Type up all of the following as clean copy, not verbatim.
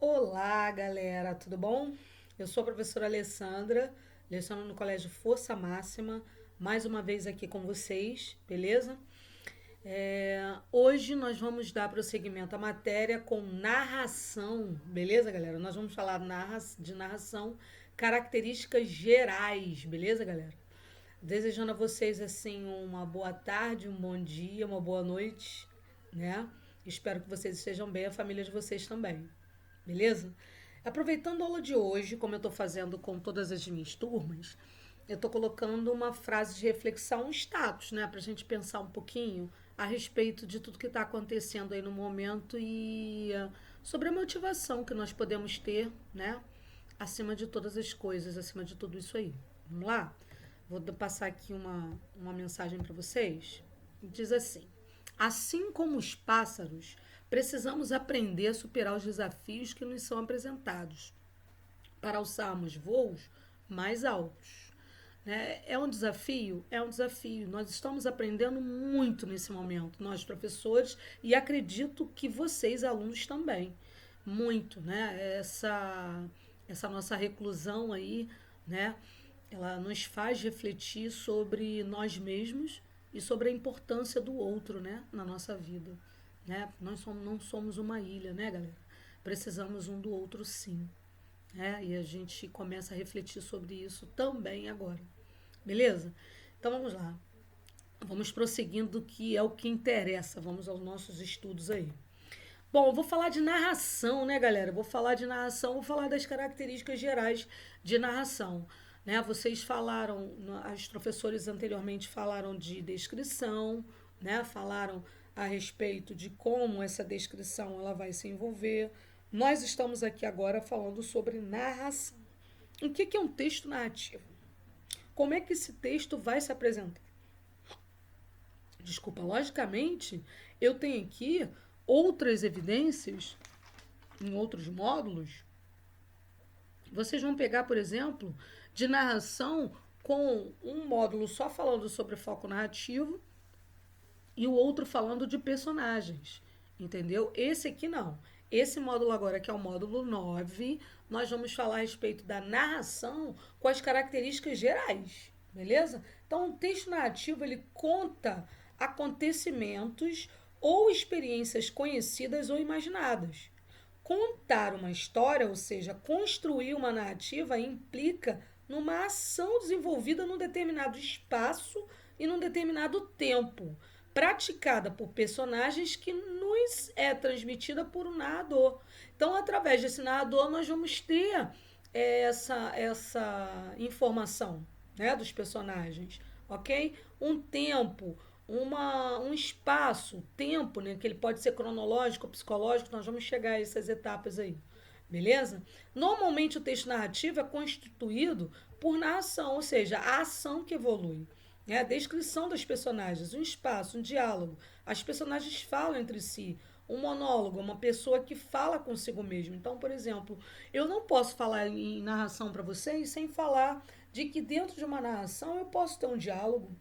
Olá, galera, tudo bom? Eu sou a professora Alessandra, leciono no Colégio Força Máxima, mais uma vez aqui com vocês, beleza? Hoje nós vamos dar prosseguimento à matéria com narração, beleza, galera? Nós vamos falar de narração, características gerais, beleza, galera? Desejando a vocês, assim, uma boa tarde, um bom dia, uma boa noite, né? Espero que vocês estejam bem, a família de vocês também. Beleza? Aproveitando a aula de hoje, como eu estou fazendo com todas as minhas turmas, eu estou colocando uma frase de reflexão, um status, né? Para a gente pensar um pouquinho a respeito de tudo que está acontecendo aí no momento e sobre a motivação que nós podemos ter, né? Acima de todas as coisas, acima de tudo isso aí. Vamos lá? Vou passar aqui uma mensagem para vocês. Diz assim: assim como os pássaros, precisamos aprender a superar os desafios que nos são apresentados para alçarmos voos mais altos. Né? É um desafio? É um desafio. Nós estamos aprendendo muito nesse momento, nós professores, e acredito que vocês, alunos, também. Muito, né? Essa nossa reclusão aí, né? Ela nos faz refletir sobre nós mesmos e sobre a importância do outro, né, na nossa vida, né? Não somos uma ilha, né, galera? Precisamos um do outro, sim, né? E a gente começa a refletir sobre isso também agora, beleza? Então vamos lá, vamos prosseguindo, que é o que interessa. Vamos aos nossos estudos aí. Bom, eu vou falar de narração, né, galera? Vou falar de narração, vou falar das características gerais de narração. Né? Vocês falaram, as professores anteriormente falaram de descrição, né? Falaram a respeito de como essa descrição ela vai se envolver. Nós estamos aqui agora falando sobre narração. O que é um texto narrativo? Como é que esse texto vai se apresentar? Desculpa, logicamente, eu tenho aqui outras evidências em outros módulos. Vocês vão pegar, por exemplo, de narração com um módulo só falando sobre foco narrativo e o outro falando de personagens, entendeu? Esse aqui não. Esse módulo agora, que é o módulo 9, nós vamos falar a respeito da narração com as características gerais, beleza? Então, o texto narrativo, ele conta acontecimentos ou experiências conhecidas ou imaginadas. Contar uma história, ou seja, construir uma narrativa, implica numa ação desenvolvida num determinado espaço e num determinado tempo, praticada por personagens que nos é transmitida por um narrador. Então, através desse narrador, nós vamos ter essa informação, né, dos personagens, ok? Um tempo, um espaço, tempo, né, que ele pode ser cronológico, psicológico, nós vamos chegar a essas etapas aí, beleza? Normalmente o texto narrativo é constituído por narração, ou seja, a ação que evolui, né? A descrição dos personagens, um espaço, um diálogo, as personagens falam entre si, um monólogo, uma pessoa que fala consigo mesmo. Então, por exemplo, eu não posso falar em narração para vocês sem falar de que dentro de uma narração eu posso ter um diálogo,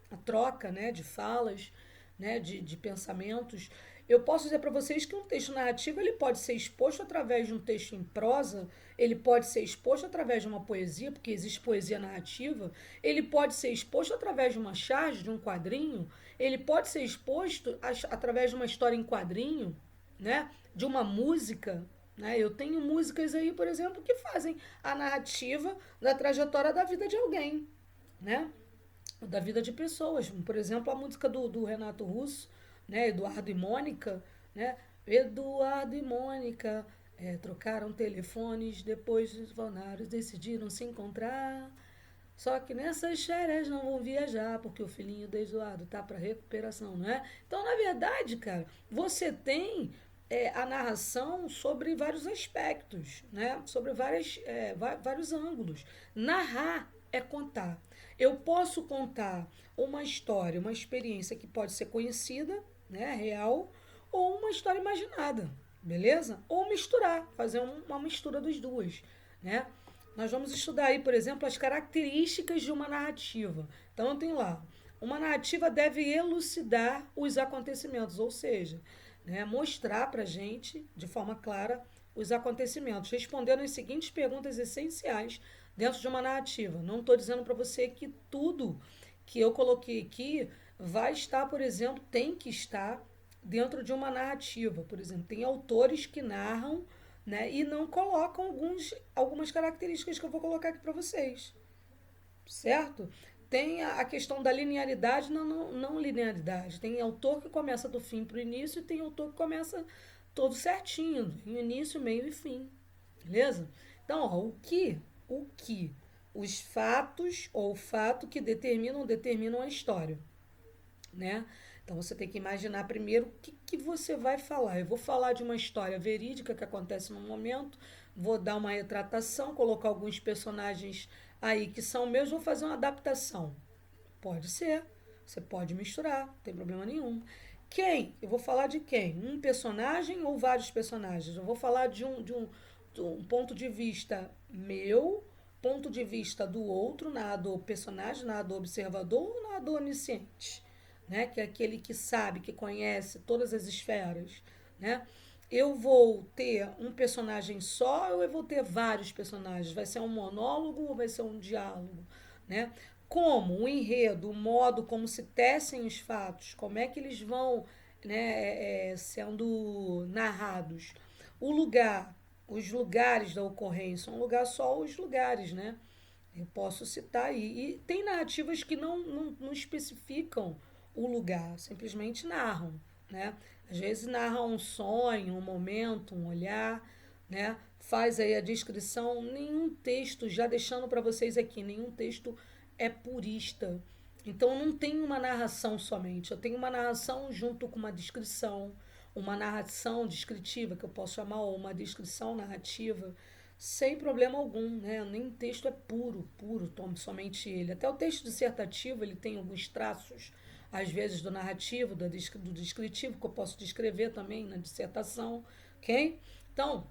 a troca, né, de falas, né, de pensamentos. Eu posso dizer para vocês que um texto narrativo ele pode ser exposto através de um texto em prosa, ele pode ser exposto através de uma poesia, porque existe poesia narrativa, ele pode ser exposto através de uma charge, de um quadrinho, ele pode ser exposto através de uma história em quadrinho, né, de uma música. Né? Eu tenho músicas aí, por exemplo, que fazem a narrativa da trajetória da vida de alguém, né? Da vida de pessoas. Por exemplo, a música do Renato Russo, né? Eduardo e Mônica, né? Eduardo e Mônica trocaram telefones, depois os funcionários decidiram se encontrar. Só que nessas férias não vão viajar, porque o filhinho do Eduardo tá para recuperação, não é? Então, na verdade, cara, você tem a narração sobre vários aspectos, né? Sobre vários ângulos. Narrar é contar. Eu posso contar uma história, uma experiência que pode ser conhecida, né, real, ou uma história imaginada, beleza? Ou misturar, fazer uma mistura dos duas, né? Nós vamos estudar aí, por exemplo, as características de uma narrativa. Então, tem lá, uma narrativa deve elucidar os acontecimentos, ou seja, né, mostrar para gente, de forma clara, os acontecimentos, respondendo as seguintes perguntas essenciais dentro de uma narrativa. Não estou dizendo para você que tudo que eu coloquei aqui vai estar, por exemplo, tem que estar dentro de uma narrativa. Por exemplo, tem autores que narram, né, e não colocam algumas características que eu vou colocar aqui para vocês, certo? Tem a questão da linearidade, não linearidade. Tem autor que começa do fim para o início e tem autor que começa todo certinho, início, meio e fim, beleza? Então, ó, os fatos ou o fato que determinam a história, né? Então você tem que imaginar primeiro o que você vai falar. Eu vou falar de uma história verídica que acontece no momento, vou dar uma retratação, colocar alguns personagens aí que são meus, vou fazer uma adaptação. Pode ser, você pode misturar, não tem problema nenhum. Quem? Eu vou falar de quem? Um personagem ou vários personagens? Eu vou falar de um ponto de vista meu, ponto de vista do outro, narrador personagem, narrador observador ou narrador onisciente, né? Que é aquele que sabe, que conhece todas as esferas, né? Eu vou ter um personagem só ou eu vou ter vários personagens? Vai ser um monólogo ou vai ser um diálogo, né? Como o enredo, o modo como se tecem os fatos, como é que eles vão, né, sendo narrados. O lugar, os lugares da ocorrência, um lugar só os lugares, né? Eu posso citar aí. E tem narrativas que não especificam o lugar, simplesmente narram, né? Às vezes narram um sonho, um momento, um olhar, né? Faz aí a descrição. Nenhum texto, já deixando para vocês aqui, nenhum texto é purista. Então não tem uma narração somente, eu tenho uma narração junto com uma descrição, uma narração descritiva, que eu posso chamar, ou uma descrição narrativa, sem problema algum, né? Nem texto é puro, tome somente ele. Até o texto dissertativo, ele tem alguns traços, às vezes do narrativo, do descritivo, que eu posso descrever também na dissertação, ok? Então,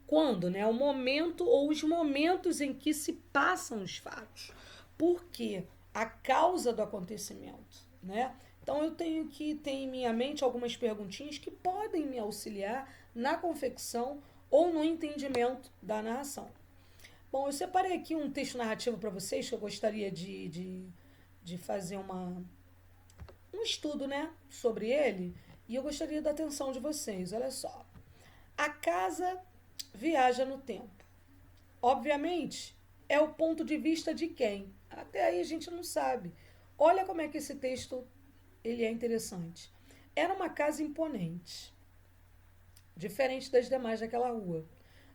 quando, né? O momento ou os momentos em que se passam os fatos. Por quê? A causa do acontecimento, né? Então eu tenho que ter em minha mente algumas perguntinhas que podem me auxiliar na confecção ou no entendimento da narração. Bom, eu separei aqui um texto narrativo para vocês que eu gostaria de fazer um estudo, né, sobre ele, e eu gostaria da atenção de vocês. Olha só. A casa viaja no tempo. Obviamente, é o ponto de vista de quem? Até aí a gente não sabe. Olha como é que esse texto ele é interessante. Era uma casa imponente, diferente das demais daquela rua.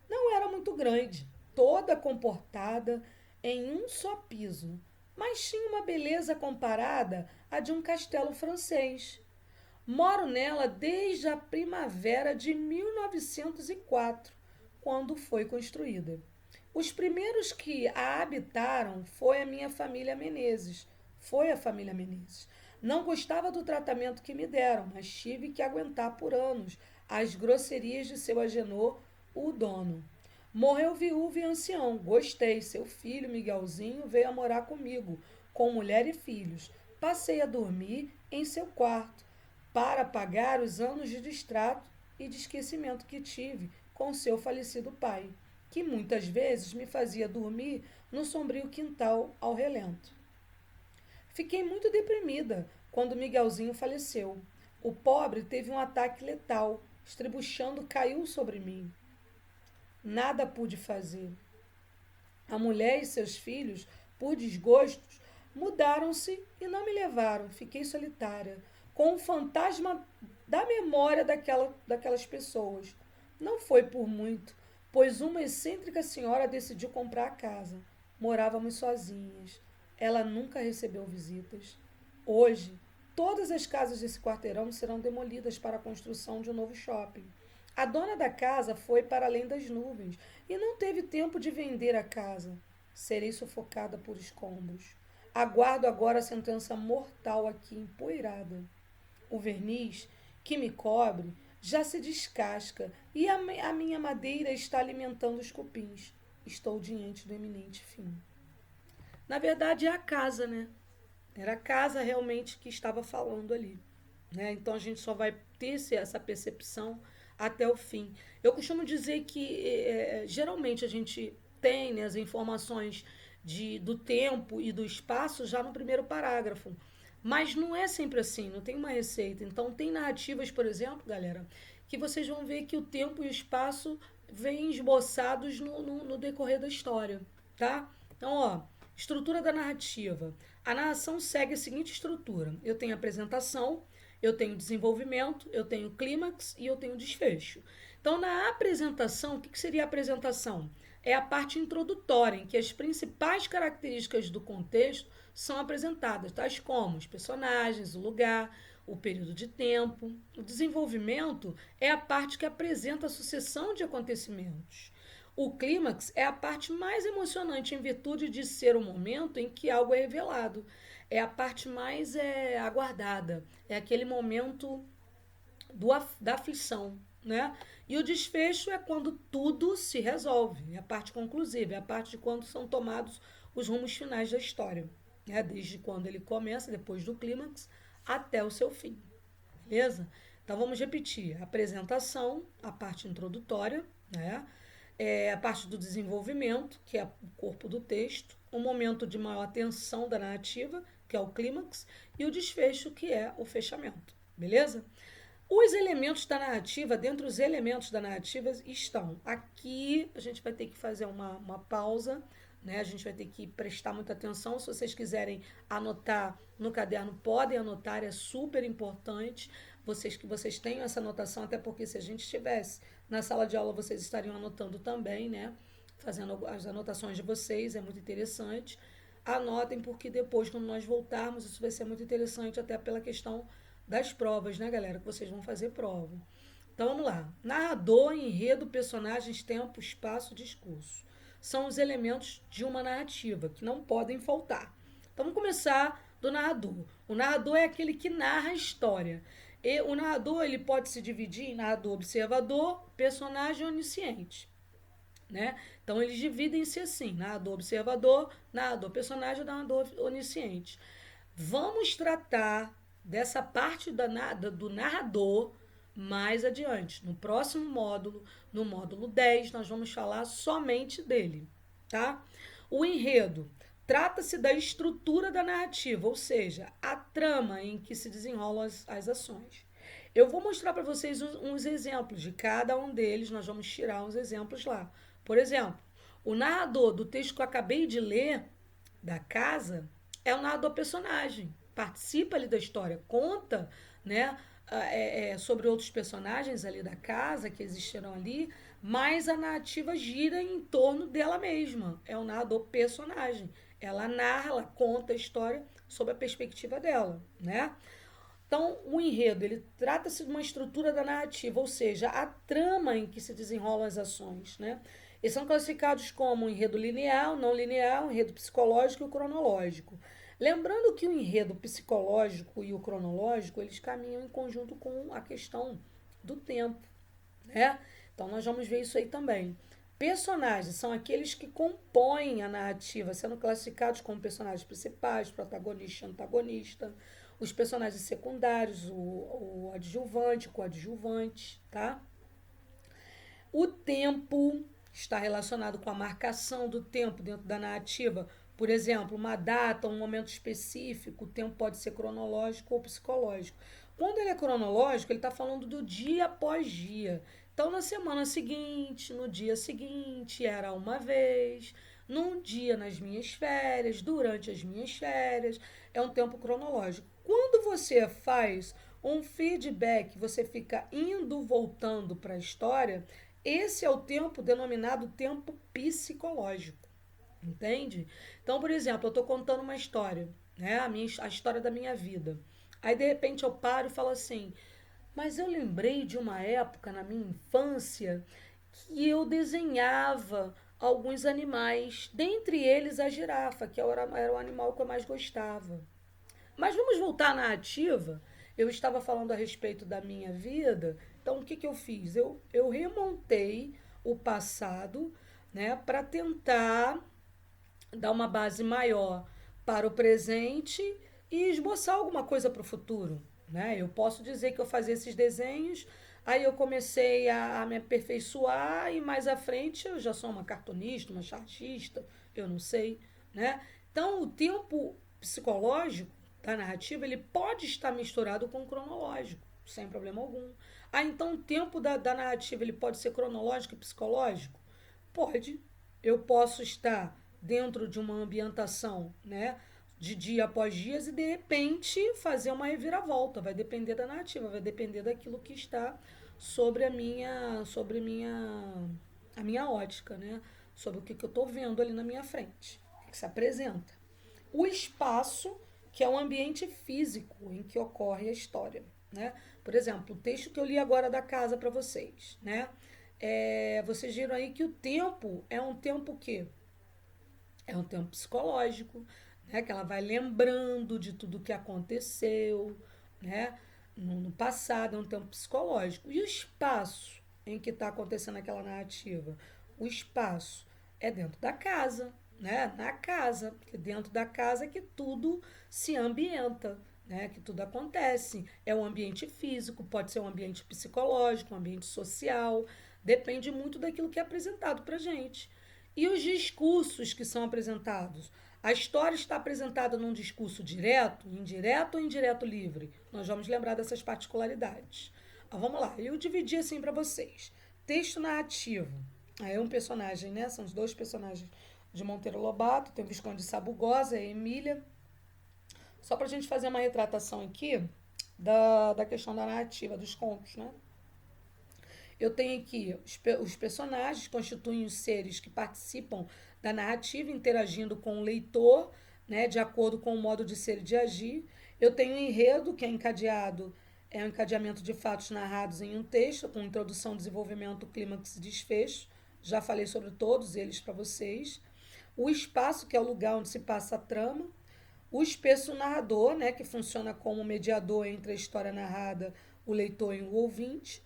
Não era muito grande, toda comportada em um só piso, mas tinha uma beleza comparada à de um castelo francês. Moro nela desde a primavera de 1904, quando foi construída. Os primeiros que a habitaram foi a minha família Menezes. Foi a família Menezes. Não gostava do tratamento que me deram, mas tive que aguentar por anos as grosserias de seu agenor, o dono. Morreu viúvo e ancião. Gostei. Seu filho, Miguelzinho, veio a morar comigo, com mulher e filhos. Passei a dormir em seu quarto, para pagar os anos de distrato e de esquecimento que tive com seu falecido pai, que muitas vezes me fazia dormir no sombrio quintal ao relento. Fiquei muito deprimida quando Miguelzinho faleceu. O pobre teve um ataque letal, estribuchando, caiu sobre mim. Nada pude fazer. A mulher e seus filhos, por desgostos, mudaram-se e não me levaram. Fiquei solitária, com o fantasma da memória daquelas pessoas. Não foi por muito, pois uma excêntrica senhora decidiu comprar a casa. Morávamos sozinhas. Ela nunca recebeu visitas. Hoje, todas as casas desse quarteirão serão demolidas para a construção de um novo shopping. A dona da casa foi para além das nuvens e não teve tempo de vender a casa. Serei sufocada por escombros. Aguardo agora a sentença mortal aqui empoeirada. O verniz que me cobre já se descasca e a minha madeira está alimentando os cupins. Estou diante do eminente fim. Na verdade, é a casa, né? Era a casa realmente que estava falando ali, né? Então a gente só vai ter essa percepção até o fim. Eu costumo dizer que geralmente a gente tem, né, as informações do tempo e do espaço já no primeiro parágrafo. Mas não é sempre assim, não tem uma receita. Então, tem narrativas, por exemplo, galera, que vocês vão ver que o tempo e o espaço vêm esboçados no decorrer da história, tá? Então, ó, estrutura da narrativa. A narração segue a seguinte estrutura: eu tenho apresentação, eu tenho desenvolvimento, eu tenho clímax e eu tenho desfecho. Então, na apresentação, o que seria a apresentação? É a parte introdutória, em que as principais características do contexto são apresentadas, tais como os personagens, o lugar, o período de tempo. O desenvolvimento é a parte que apresenta a sucessão de acontecimentos. O clímax é a parte mais emocionante em virtude de ser o momento em que algo é revelado. É a parte mais aguardada. É aquele momento da aflição, né? E o desfecho é quando tudo se resolve. É a parte conclusiva, é a parte de quando são tomados os rumos finais da história. Né? Desde quando ele começa, depois do clímax, até o seu fim. Beleza? Então vamos repetir: a apresentação, a parte introdutória, né? A parte do desenvolvimento, que é o corpo do texto, o momento de maior tensão da narrativa, que é o clímax, e o desfecho, que é o fechamento. Beleza? Os elementos da narrativa, dentre os elementos da narrativa estão aqui. A gente vai ter que fazer uma pausa, né? A gente vai ter que prestar muita atenção. Se vocês quiserem anotar no caderno, podem anotar, é super importante que vocês tenham essa anotação, até porque se a gente estivesse na sala de aula, vocês estariam anotando também, né? Fazendo as anotações de vocês, é muito interessante. Anotem, porque depois, quando nós voltarmos, isso vai ser muito interessante, até pela questão das provas, né, galera? Que vocês vão fazer prova. Então vamos lá. Narrador, enredo, personagens, tempo, espaço, discurso. São os elementos de uma narrativa que não podem faltar. Então vamos começar do narrador. O narrador é aquele que narra a história. E o narrador ele pode se dividir em narrador observador, personagem onisciente. Né? Então eles dividem-se assim: narrador observador, narrador personagem, narrador onisciente. Vamos tratar dessa parte do narrador mais adiante. No próximo módulo, no módulo 10, nós vamos falar somente dele, tá? O enredo trata-se da estrutura da narrativa, ou seja, a trama em que se desenrolam as ações. Eu vou mostrar para vocês uns exemplos de cada um deles, nós vamos tirar uns exemplos lá. Por exemplo, o narrador do texto que eu acabei de ler, da casa, é o narrador personagem. Participa ali da história, conta, né, sobre outros personagens ali da casa que existiram ali, mas a narrativa gira em torno dela mesma. É o narrador personagem. Ela narra, ela conta a história sob a perspectiva dela, né? Então, o enredo, ele trata-se de uma estrutura da narrativa, ou seja, a trama em que se desenrolam as ações, né? Eles são classificados como enredo linear, não linear, enredo psicológico e o cronológico. Lembrando que o enredo psicológico e o cronológico, eles caminham em conjunto com a questão do tempo, né? Então, nós vamos ver isso aí também. Personagens são aqueles que compõem a narrativa, sendo classificados como personagens principais, protagonista e antagonista. Os personagens secundários, o adjuvante, o coadjuvante, tá? O tempo está relacionado com a marcação do tempo dentro da narrativa. Por exemplo, uma data, um momento específico, o tempo pode ser cronológico ou psicológico. Quando ele é cronológico, ele está falando do dia após dia. Então, na semana seguinte, no dia seguinte, era uma vez, num dia nas minhas férias, durante as minhas férias, é um tempo cronológico. Quando você faz um feedback, você fica indo, voltando para a história, esse é o tempo denominado tempo psicológico. Entende? Então, por exemplo, eu estou contando uma história, né? A história da minha vida. Aí, de repente, eu paro e falo assim: mas eu lembrei de uma época na minha infância que eu desenhava alguns animais, dentre eles a girafa, que era o animal que eu mais gostava. Mas vamos voltar à narrativa. Eu estava falando a respeito da minha vida, então o que eu fiz? Eu remontei o passado, né, para tentar dar uma base maior para o presente e esboçar alguma coisa para o futuro. Né? Eu posso dizer que eu fazia esses desenhos Aí eu comecei a me aperfeiçoar e mais à frente eu já sou uma cartunista, uma chartista, eu não sei, né? Então o tempo psicológico da narrativa ele pode estar misturado com o cronológico, sem problema algum. Ah, então o tempo da narrativa ele pode ser cronológico e psicológico? Pode. Eu posso estar dentro de uma ambientação, né, de dia após dia e de repente fazer uma reviravolta. Vai depender da narrativa, vai depender daquilo que está a minha ótica, né? Sobre o que eu estou vendo ali na minha frente, o que se apresenta. O espaço, que é o ambiente físico em que ocorre a história, né? Por exemplo, o texto que eu li agora da casa para vocês, né? Vocês viram aí que o tempo é um tempo que é um tempo psicológico, né? Que ela vai lembrando de tudo que aconteceu, né? No passado, é um tempo psicológico. E o espaço em que está acontecendo aquela narrativa? O espaço é dentro da casa, né? Na casa, porque dentro da casa é que tudo se ambienta, né? Que tudo acontece. É um ambiente físico, pode ser um ambiente psicológico, um ambiente social, depende muito daquilo que é apresentado para gente. E os discursos que são apresentados? A história está apresentada num discurso direto, indireto ou indireto livre? Nós vamos lembrar dessas particularidades. Vamos lá, eu dividi assim para vocês. Texto narrativo. Aí é um personagem, né? São os dois personagens de Monteiro Lobato. Tem o Visconde de Sabugosa, a Emília. Só para a gente fazer uma retratação aqui da questão da narrativa, dos contos, né? Eu tenho aqui os personagens constituem os seres que participam da narrativa, interagindo com o leitor, né, de acordo com o modo de ser e de agir. Eu tenho o enredo, que é um encadeamento de fatos narrados em um texto, com introdução, desenvolvimento, clímax e desfecho. Já falei sobre todos eles para vocês. O espaço, que é o lugar onde se passa a trama. O espesso narrador, né, que funciona como mediador entre a história narrada, o leitor e o ouvinte.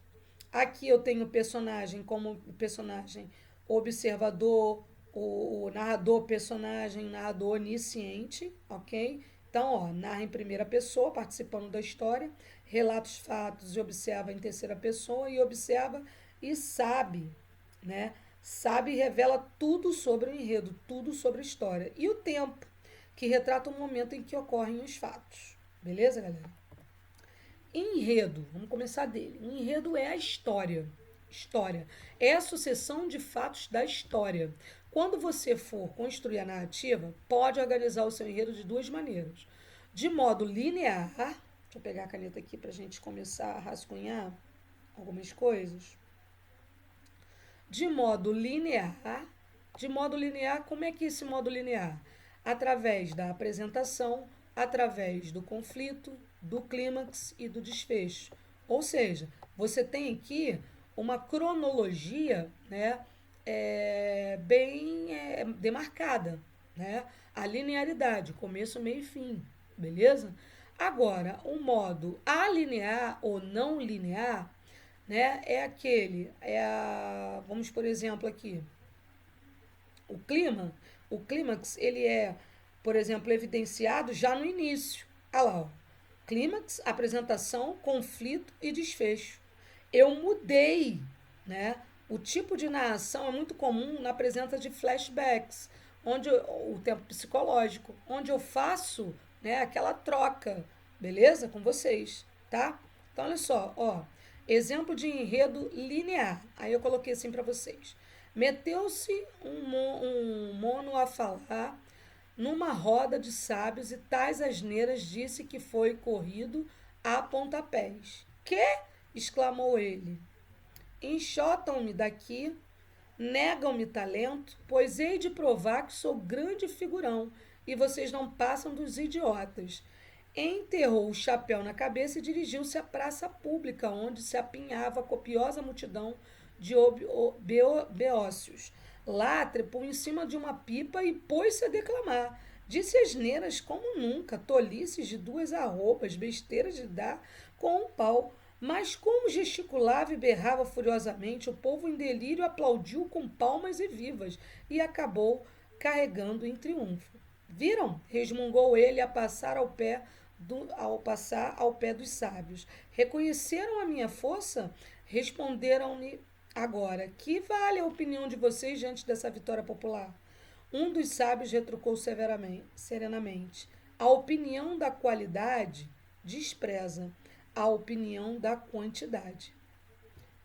Aqui eu tenho o personagem como personagem observador, o narrador personagem, narrador onisciente, ok? Então, ó, narra em primeira pessoa, participando da história, relata os fatos e observa em terceira pessoa e observa e sabe, né? Sabe e revela tudo sobre o enredo, tudo sobre a história. E o tempo, que retrata o momento em que ocorrem os fatos. Beleza, galera? Enredo, vamos começar dele. O enredo é a história. História é a sucessão de fatos da história. Quando você for construir a narrativa, pode organizar o seu enredo de duas maneiras. De modo linear, deixa eu pegar a caneta aqui para a gente começar a rascunhar algumas coisas. De modo linear, como é que é esse modo linear? Através da apresentação, através do conflito, do clímax e do desfecho. Ou seja, você tem aqui uma cronologia, né, bem demarcada, né? A linearidade, começo, meio e fim, beleza? Agora, o modo alinear ou não linear, né, vamos por exemplo aqui, o clímax, ele é, por exemplo, evidenciado já no início. Olha lá, ó. Clímax, apresentação, conflito e desfecho. Eu mudei, né? O tipo de narração é muito comum na presença de flashbacks, o tempo psicológico, onde eu faço, né, aquela troca, beleza? Com vocês, tá? Então, olha só, ó. Exemplo de enredo linear. Aí eu coloquei assim para vocês. Meteu-se um mono a falar numa roda de sábios e tais asneiras disse que foi corrido a pontapés. Que? Exclamou ele. Enxotam-me daqui, negam-me talento, pois hei de provar que sou grande figurão e vocês não passam dos idiotas. Enterrou o chapéu na cabeça e dirigiu-se à praça pública, onde se apinhava a copiosa multidão de beócios. Lá trepou em cima de uma pipa e pôs-se a declamar. Disse asneiras como nunca, tolices de duas arrobas, besteiras de dar com um pau. Mas como gesticulava e berrava furiosamente, o povo em delírio aplaudiu com palmas e vivas e acabou carregando em triunfo. Viram? Resmungou ele ao passar ao pé dos sábios. Reconheceram a minha força? Responderam-lhe agora: que vale a opinião de vocês diante dessa vitória popular? Um dos sábios retrucou serenamente: a opinião da qualidade despreza a opinião da quantidade.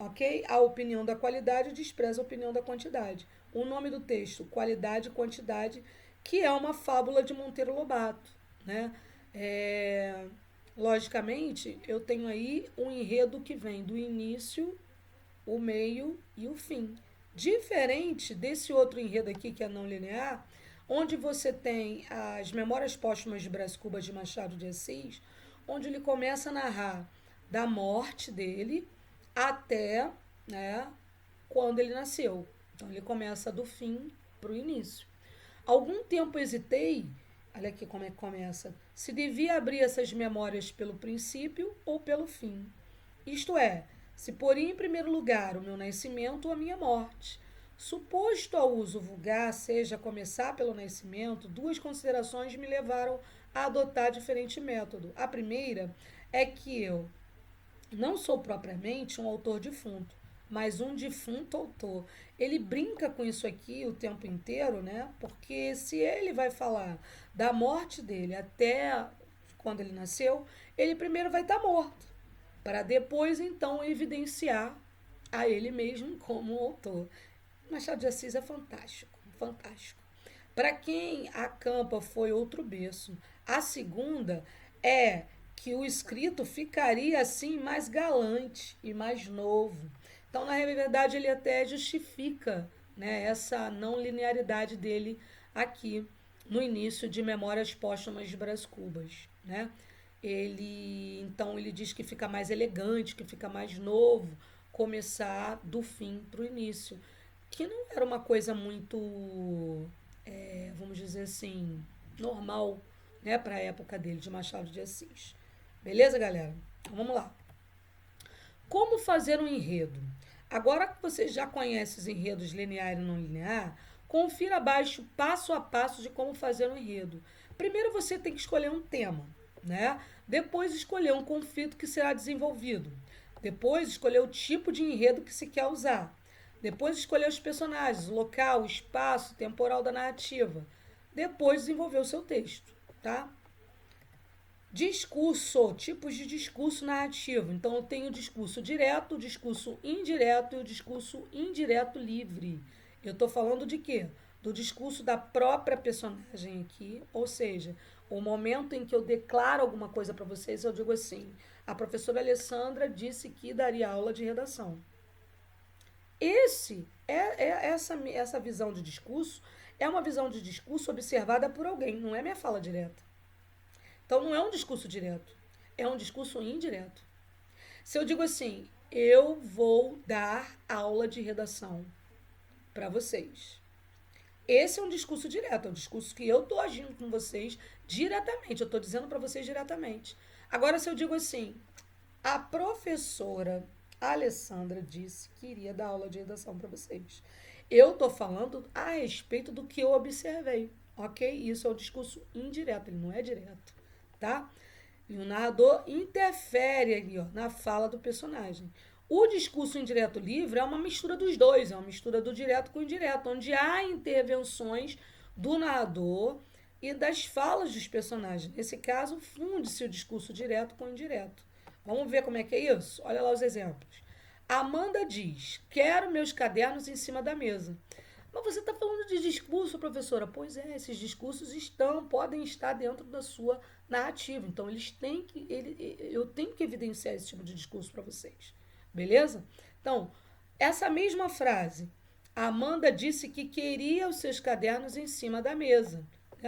Ok? A opinião da qualidade despreza a opinião da quantidade. O nome do texto, Qualidade e Quantidade, que é uma fábula de Monteiro Lobato, né? Logicamente, eu tenho aí um enredo que vem do início, o meio e o fim. Diferente desse outro enredo aqui, que é não linear, onde você tem as Memórias Póstumas de Brás Cubas de Machado de Assis, onde ele começa a narrar da morte dele até, né, quando ele nasceu. Então ele começa do fim para o início. Algum tempo hesitei, olha aqui como é que começa, se devia abrir essas memórias pelo princípio ou pelo fim. Isto é, se poria em primeiro lugar o meu nascimento ou a minha morte. Suposto ao uso vulgar seja começar pelo nascimento, duas considerações me levaram a adotar diferente método. A primeira é que eu não sou propriamente um autor defunto, mas um defunto autor. Ele brinca com isso aqui o tempo inteiro, né? Porque se ele vai falar da morte dele até quando ele nasceu, ele primeiro vai estar morto, para depois então evidenciar a ele mesmo como autor. Machado de Assis é fantástico, fantástico. Para quem a campa foi outro berço. A segunda é que o escrito ficaria assim mais galante e mais novo. Então, na verdade, ele até justifica, né, essa não linearidade dele aqui no início de Memórias Póstumas de Brás Cubas, né? Ele diz que fica mais elegante, que fica mais novo, começar do fim para o início, que não era uma coisa muito, vamos dizer assim, normal, né, para a época dele, de Machado de Assis. Beleza, galera? Então, vamos lá. Como fazer um enredo? Agora que você já conhece os enredos linear e não linear, confira abaixo passo a passo de como fazer um enredo. Primeiro você tem que escolher um tema, né? Depois escolher um conflito que será desenvolvido. Depois escolher o tipo de enredo que se quer usar. Depois escolher os personagens, o local, o espaço, o temporal da narrativa. Depois desenvolver o seu texto, tá? Discurso, tipos de discurso narrativo. Então, eu tenho o discurso direto, o discurso indireto e o discurso indireto livre. Eu estou falando de quê? Do discurso da própria personagem aqui, ou seja, o momento em que eu declaro alguma coisa para vocês, eu digo assim: a professora Alessandra disse que daria aula de redação. Essa visão de discurso é uma visão de discurso observada por alguém, não é minha fala direta. Então, não é um discurso direto, é um discurso indireto. Se eu digo assim, eu vou dar aula de redação para vocês. Esse é um discurso direto, é um discurso que eu estou agindo com vocês diretamente, eu estou dizendo para vocês diretamente. Agora, se eu digo assim, a professora Alessandra disse que iria dar aula de redação para vocês. Eu estou falando a respeito do que eu observei, ok? Isso é um discurso indireto, ele não é direto, tá? E o narrador interfere ali, ó, na fala do personagem. O discurso indireto livre é uma mistura dos dois, é uma mistura do direto com o indireto, onde há intervenções do narrador e das falas dos personagens. Nesse caso, funde-se o discurso direto com o indireto. Vamos ver como é que é isso? Olha lá os exemplos. Amanda diz: quero meus cadernos em cima da mesa. Mas você está falando de discurso, professora? Pois é, esses discursos podem estar dentro da sua narrativa. Então, eu tenho que evidenciar esse tipo de discurso para vocês. Beleza? Então, essa mesma frase, a Amanda disse que queria os seus cadernos em cima da mesa.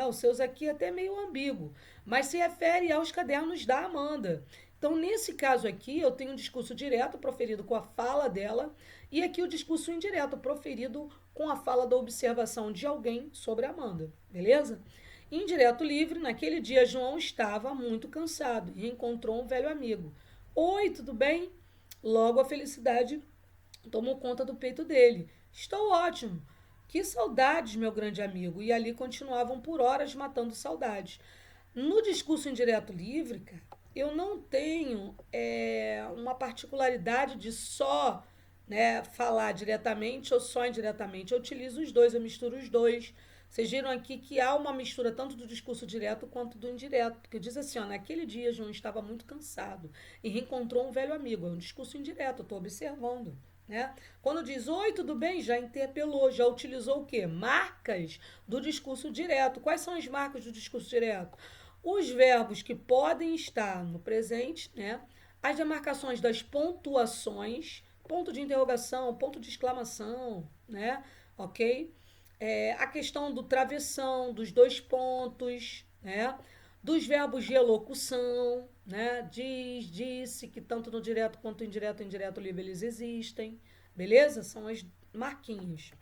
Os seus aqui é até meio ambíguo, mas se refere aos cadernos da Amanda. Então, nesse caso aqui, eu tenho um discurso direto proferido com a fala dela e aqui o discurso indireto proferido com a fala da observação de alguém sobre a Amanda, beleza? Indireto livre, naquele dia João estava muito cansado e encontrou um velho amigo. Oi, tudo bem? Logo a felicidade tomou conta do peito dele. Estou ótimo. Que saudades, meu grande amigo. E ali continuavam por horas matando saudades. No discurso indireto livre, cara, eu não tenho uma particularidade de só, né, falar diretamente ou só indiretamente. Eu utilizo os dois, eu misturo os dois. Vocês viram aqui que há uma mistura tanto do discurso direto quanto do indireto. Porque diz assim, ó, naquele dia João estava muito cansado e reencontrou um velho amigo. É um discurso indireto, eu estou observando. Né? Quando diz oi, tudo bem, já interpelou, já utilizou o quê? Marcas do discurso direto. Quais são as marcas do discurso direto? Os verbos que podem estar no presente, né? As demarcações das pontuações, ponto de interrogação, ponto de exclamação, né? Ok? A questão do travessão, dos dois pontos, né? Dos verbos de elocução, né? Diz, disse, que tanto no direto quanto no indireto e indireto livre eles existem, beleza? São as marquinhas.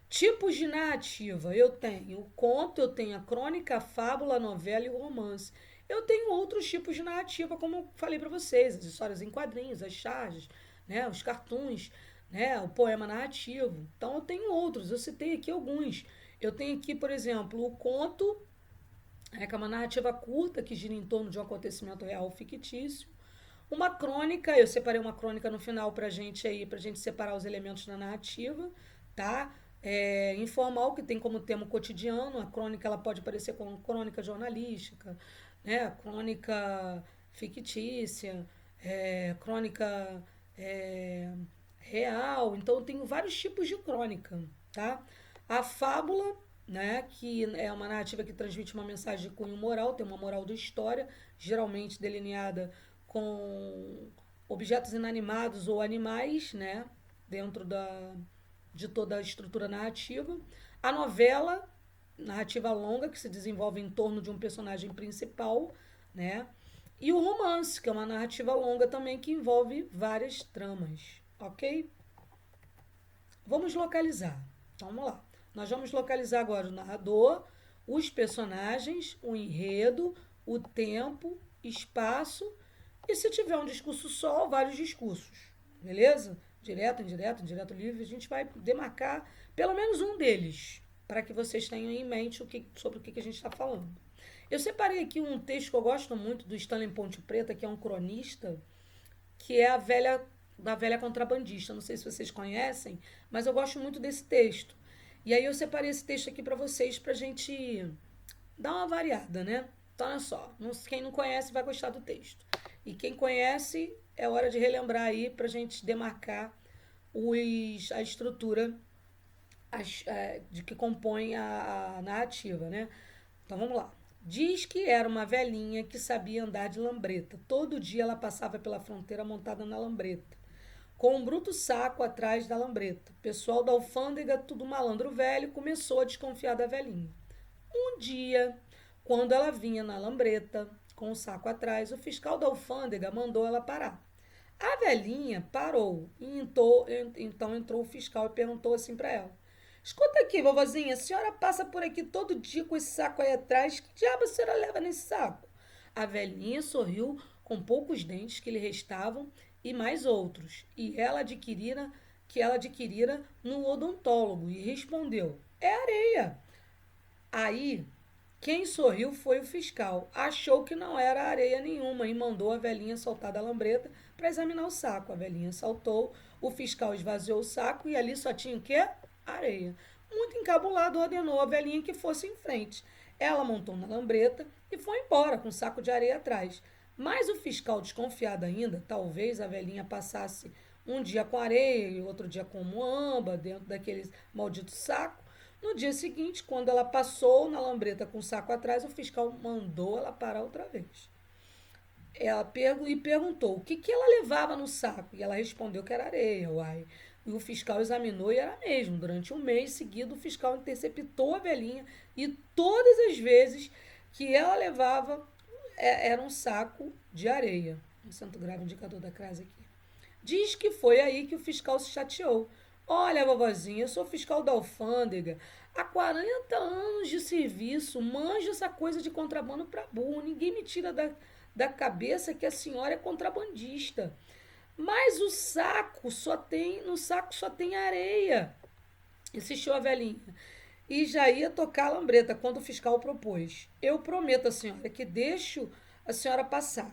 Tipos de narrativa, eu tenho o conto, eu tenho a crônica, a fábula, a novela e o romance. Eu tenho outros tipos de narrativa, como eu falei para vocês, as histórias em quadrinhos, as charges, né, os cartoons, né, o poema narrativo. Então eu tenho outros, eu citei aqui alguns. Eu tenho aqui, por exemplo, o conto, que é uma narrativa curta que gira em torno de um acontecimento real ou fictício. Uma crônica, eu separei uma crônica no final pra gente aí, pra gente separar os elementos da narrativa, tá? Informal, que tem como tema o cotidiano, a crônica ela pode aparecer como crônica jornalística, né? Crônica fictícia, crônica é, real. Então, eu tenho vários tipos de crônica, tá? A fábula, né, que é uma narrativa que transmite uma mensagem de cunho moral, tem uma moral da história, geralmente delineada com objetos inanimados ou animais, né, dentro de toda a estrutura narrativa. A novela, narrativa longa, que se desenvolve em torno de um personagem principal, né, e o romance, que é uma narrativa longa também que envolve várias tramas, ok? Vamos localizar. Então, vamos lá. Nós vamos localizar agora o narrador, os personagens, o enredo, o tempo, espaço e se tiver um discurso só, vários discursos. Beleza? Direto, indireto, indireto livre, a gente vai demarcar pelo menos um deles, para que vocês tenham em mente sobre o que a gente está falando. Eu separei aqui um texto que eu gosto muito do Stanley Ponte Preta, que é um cronista, que é da velha contrabandista. Não sei se vocês conhecem, mas eu gosto muito desse texto. E aí eu separei esse texto aqui para vocês, para a gente dar uma variada, né? Então, olha só, quem não conhece vai gostar do texto. E quem conhece, é hora de relembrar aí para a gente demarcar a estrutura de que compõe a narrativa, né? Então, vamos lá. Diz que era uma velhinha que sabia andar de lambreta. Todo dia ela passava pela fronteira montada na lambreta, com um bruto saco atrás da lambreta. O pessoal da alfândega, tudo malandro velho, começou a desconfiar da velhinha. Um dia, quando ela vinha na lambreta, com o saco atrás, o fiscal da alfândega mandou ela parar. A velhinha parou e então entrou o fiscal e perguntou assim para ela: Escuta aqui, vovozinha, a senhora passa por aqui todo dia com esse saco aí atrás. Que diabo a senhora leva nesse saco? A velhinha sorriu com poucos dentes que lhe restavam e mais outros, que ela adquirira no odontólogo e respondeu: É areia. Aí, quem sorriu foi o fiscal. Achou que não era areia nenhuma e mandou a velhinha soltar da lambreta para examinar o saco. A velhinha saltou, o fiscal esvaziou o saco e ali só tinha o quê? Areia. Muito encabulado, ordenou a velhinha que fosse em frente. Ela montou na lambreta e foi embora com um saco de areia atrás. Mas o fiscal, desconfiado ainda, talvez a velhinha passasse um dia com areia e outro dia com muamba dentro daquele maldito saco. No dia seguinte, quando ela passou na lambreta com o saco atrás, o fiscal mandou ela parar outra vez. Ela perguntou o que ela levava no saco. E ela respondeu que era areia, uai. E o fiscal examinou e era mesmo. Durante um mês seguido, o fiscal interceptou a velhinha e todas as vezes que ela levava era um saco de areia. Um centro grave indicador da crase aqui. Diz que foi aí que o fiscal se chateou. Olha, vovozinha, eu sou fiscal da alfândega. Há 40 anos de serviço, manjo essa coisa de contrabando para burro. Ninguém me tira da cabeça que a senhora é contrabandista. Mas no saco só tem areia, insistiu a velhinha. E já ia tocar a lambreta quando o fiscal propôs. Eu prometo à senhora que deixo a senhora passar.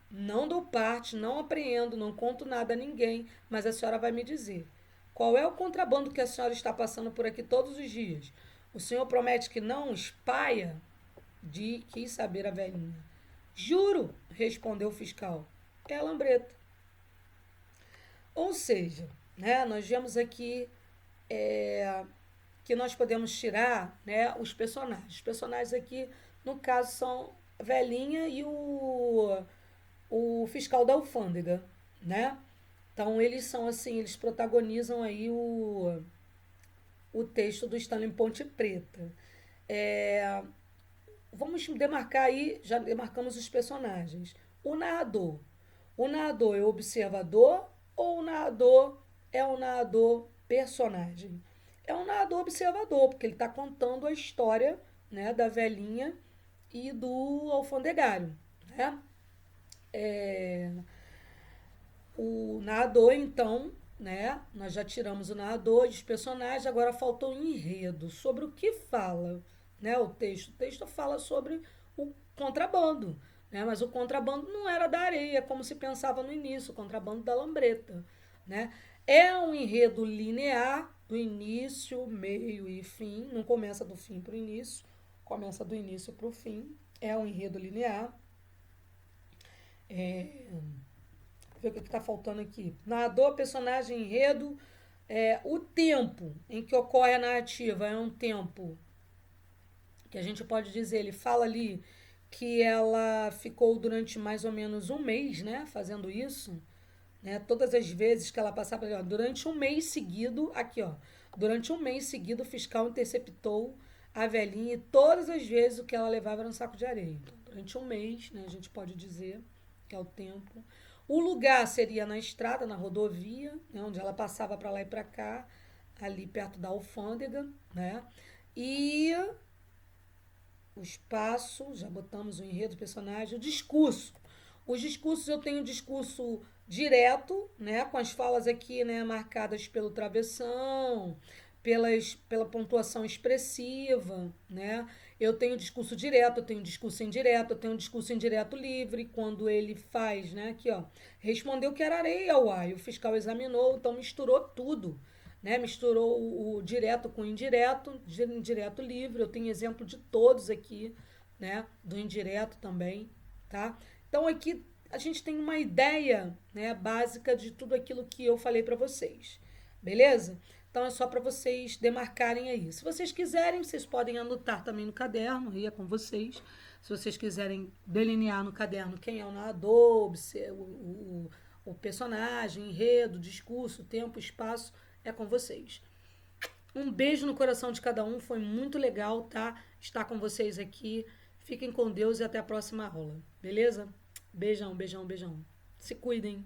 Não dou parte, não apreendo, não conto nada a ninguém, mas a senhora vai me dizer. Qual é o contrabando que a senhora está passando por aqui todos os dias? O senhor promete que não espalha? Quis saber a velhinha. Juro, respondeu o fiscal. É a lambreta. Ou seja, né, nós vemos aqui é, que nós podemos tirar, né, os personagens. Os personagens aqui, no caso, são a velhinha e o fiscal da alfândega, né? Então eles são assim, eles protagonizam aí o texto do Stanley Ponte Preta. É, vamos demarcar aí, já demarcamos os personagens. O narrador. O narrador é o observador ou o narrador é o narrador personagem? É um narrador observador, porque ele está contando a história, né, da velhinha e do alfandegário, né? É, o narrador, então, né? Nós já tiramos o narrador e os personagens, agora faltou o enredo. Sobre o que fala, né? O texto. O texto fala sobre o contrabando, né? Mas o contrabando não era da areia, como se pensava no início, o contrabando da lambreta, né? É um enredo linear, do início, meio e fim. Não começa do fim para o início, começa do início para o fim. É um enredo linear. É, ver o que está faltando aqui. Narrador, personagem, enredo. O tempo em que ocorre a narrativa é um tempo que a gente pode dizer, ele fala ali que ela ficou durante mais ou menos um mês, né, fazendo isso, né, todas as vezes que ela passava, ó, durante um mês seguido, aqui ó, durante um mês seguido o fiscal interceptou a velhinha e todas as vezes o que ela levava era um saco de areia. Então, durante um mês, né, a gente pode dizer que é o tempo. O lugar seria na estrada, na rodovia, né, onde ela passava para lá e para cá, ali perto da alfândega, né? E o espaço, já botamos o enredo, o personagem, o discurso. Os discursos, eu tenho um discurso direto, né, com as falas aqui, né, marcadas pelo travessão, pela pontuação expressiva, né? Eu tenho discurso direto, eu tenho discurso indireto, eu tenho discurso indireto livre, quando ele faz, né, aqui, ó, respondeu que era areia, uai, o fiscal examinou, então misturou tudo, né? Misturou o direto com o indireto, indireto livre. Eu tenho exemplo de todos aqui, né? Do indireto também, tá? Então aqui a gente tem uma ideia, né, básica de tudo aquilo que eu falei para vocês, beleza? Então é só para vocês demarcarem aí. Se vocês quiserem, vocês podem anotar também no caderno, aí é com vocês. Se vocês quiserem delinear no caderno quem é o narrador, o personagem, enredo, discurso, tempo, espaço, é com vocês. Um beijo no coração de cada um, foi muito legal, tá? Estar com vocês aqui. Fiquem com Deus e até a próxima aula, beleza? Beijão, beijão, beijão. Se cuidem.